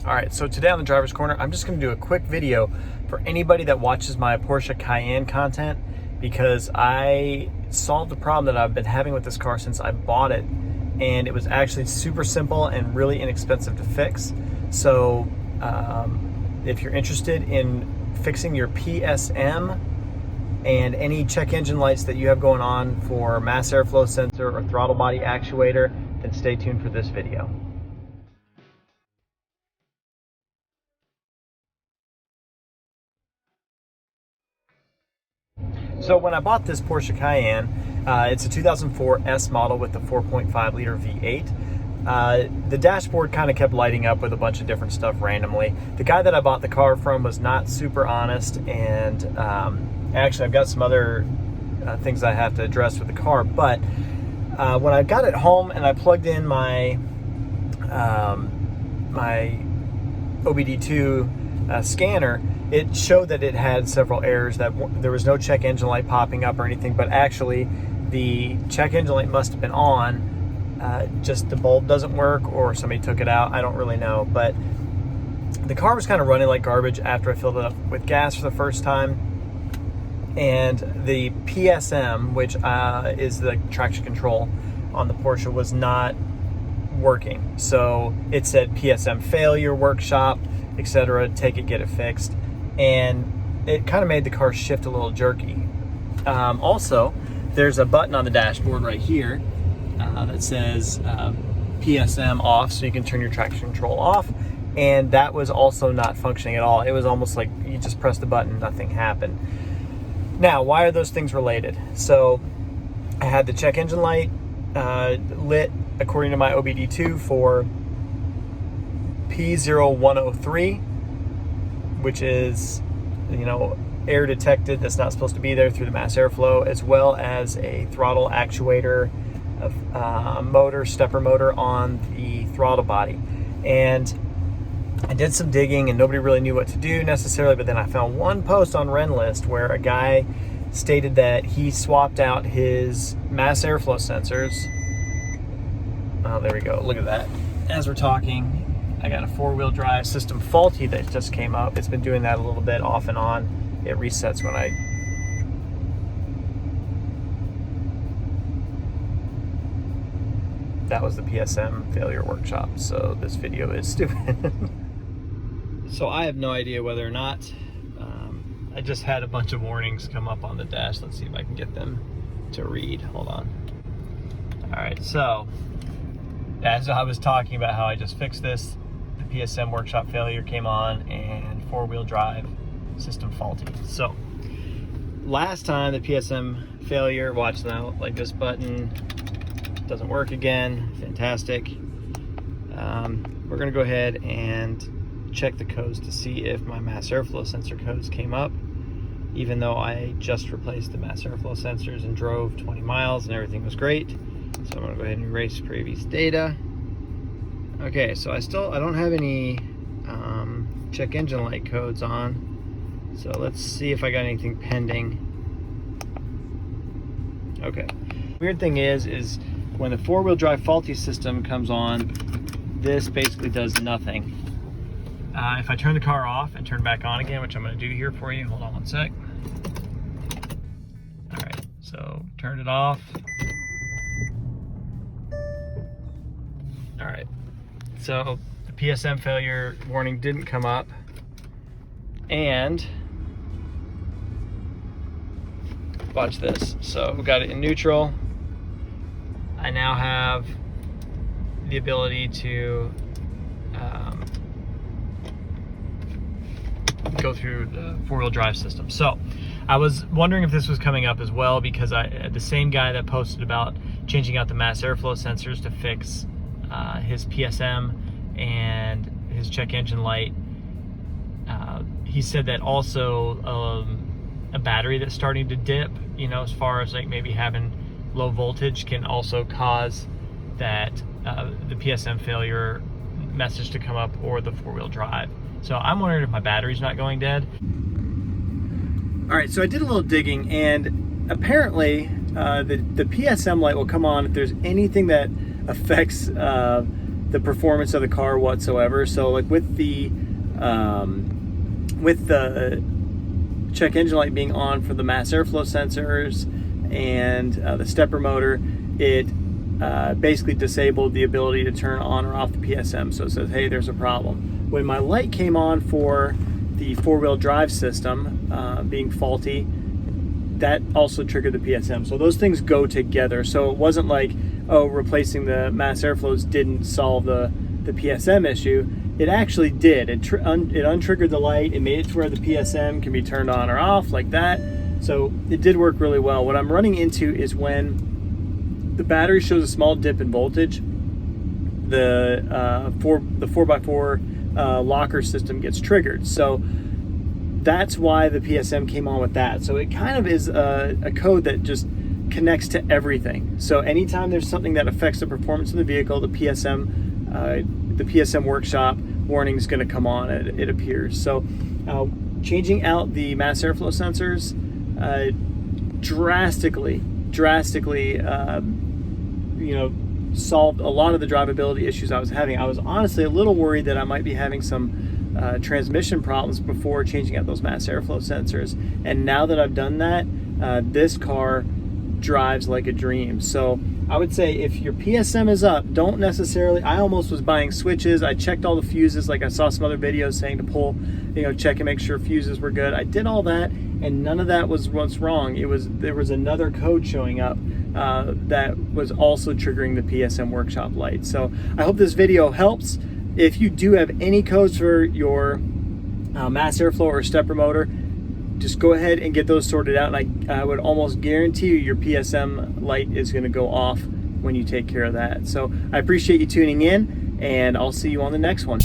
All right, so today on the Driver's Corner, I'm just gonna do a quick video for anybody that watches my Porsche Cayenne content, because I solved the problem that I've been having with this car since I bought it, and it was actually super simple and really inexpensive to fix. So if you're interested in fixing your PSM and any check engine lights that you have going on for mass airflow sensor or throttle body actuator, then stay tuned for this video. So when I bought this Porsche Cayenne, it's a 2004 S model with the 4.5 liter V8. The dashboard kind of kept lighting up with a bunch of different stuff randomly. The guy that I bought the car from was not super honest, and actually I've got some other things I have to address with the car, but when I got it home and I plugged in my my OBD2 scanner, it showed that it had several errors, that there was no check engine light popping up or anything, but actually the check engine light must have been on, just the bulb doesn't work or somebody took it out, I don't really know. But the car was kind of running like garbage after I filled it up with gas for the first time, and the PSM, which is the traction control on the Porsche, was not working. So it said PSM failure, workshop, etc., take it, get it fixed. And it kind of made the car shift a little jerky. Also, there's a button on the dashboard right here that says PSM off, so you can turn your traction control off, and that was also not functioning at all. It was almost like you just press the button, nothing happened. Now, why are those things related? So I had the check engine light lit according to my OBD2 for P1030, which is, air detected that's not supposed to be there through the mass airflow, as well as a throttle actuator motor, stepper motor on the throttle body. And I did some digging and nobody really knew what to do necessarily, but then I found one post on Renlist where a guy stated that he swapped out his mass airflow sensors. Oh, there we go, look at that. As we're talking, I got a four-wheel drive system faulty that just came up. It's been doing that a little bit off and on. It resets when that was the PSM failure workshop, so this video is stupid. So I have no idea whether or not, I just had a bunch of warnings come up on the dash. Let's see if I can get them to read. Hold on. All right, so as I was talking about how I just fixed this, the PSM workshop failure came on and four-wheel drive system faulty. So last time the PSM failure, watch now, like this button doesn't work again. Fantastic. We're gonna go ahead and check the codes to see if my mass airflow sensor codes came up, even though I just replaced the mass airflow sensors and drove 20 miles and everything was great. So I'm gonna go ahead and erase previous data. Okay, so I don't have any check engine light codes on. So let's see if I got anything pending. Okay. Weird thing is when the four-wheel drive faulty system comes on, this basically does nothing. If I turn the car off and turn back on again, which I'm gonna do here for you, hold on one sec. All right, so turned it off. All right, so the PSM failure warning didn't come up, and watch this. So we got it in neutral. I now have the ability to go through the four-wheel drive system. So I was wondering if this was coming up as well, because the same guy that posted about changing out the mass airflow sensors to fix his PSM and his check engine light, he said that also a battery that's starting to dip, as far as like maybe having low voltage, can also cause that the PSM failure message to come up, or the four-wheel drive. So I'm wondering if my battery's not going dead. All right, so I did a little digging, and apparently the PSM light will come on if there's anything that affects the performance of the car whatsoever. So like with the check engine light being on for the mass airflow sensors and the stepper motor, it basically disabled the ability to turn on or off the PSM. So it says, hey, there's a problem. When my light came on for the four-wheel drive system being faulty, that also triggered the PSM. So those things go together. So it wasn't like, oh, replacing the mass airflows didn't solve the PSM issue. It actually did. It untriggered the light. It made it to where the PSM can be turned on or off like that. So it did work really well. What I'm running into is when the battery shows a small dip in voltage, the 4x4 locker system gets triggered. So that's why the PSM came on with that. So it kind of is a code that just connects to everything. So anytime there's something that affects the performance of the vehicle, the PSM workshop warning is going to come on. It appears. So changing out the mass airflow sensors drastically solved a lot of the drivability issues I was having. I was honestly a little worried that I might be having some transmission problems before changing out those mass airflow sensors, and now that I've done that, this car drives like a dream. So I would say if your PSM is up, don't necessarily, I almost was buying switches. I checked all the fuses, like I saw some other videos saying to pull, check and make sure fuses were good. I did all that, and none of that was what's wrong. There was another code showing up that was also triggering the PSM workshop light. So I hope this video helps. If you do have any codes for your mass airflow or stepper motor, just go ahead and get those sorted out, and I would almost guarantee you your PSM light is going to go off when you take care of that. So I appreciate you tuning in, and I'll see you on the next one.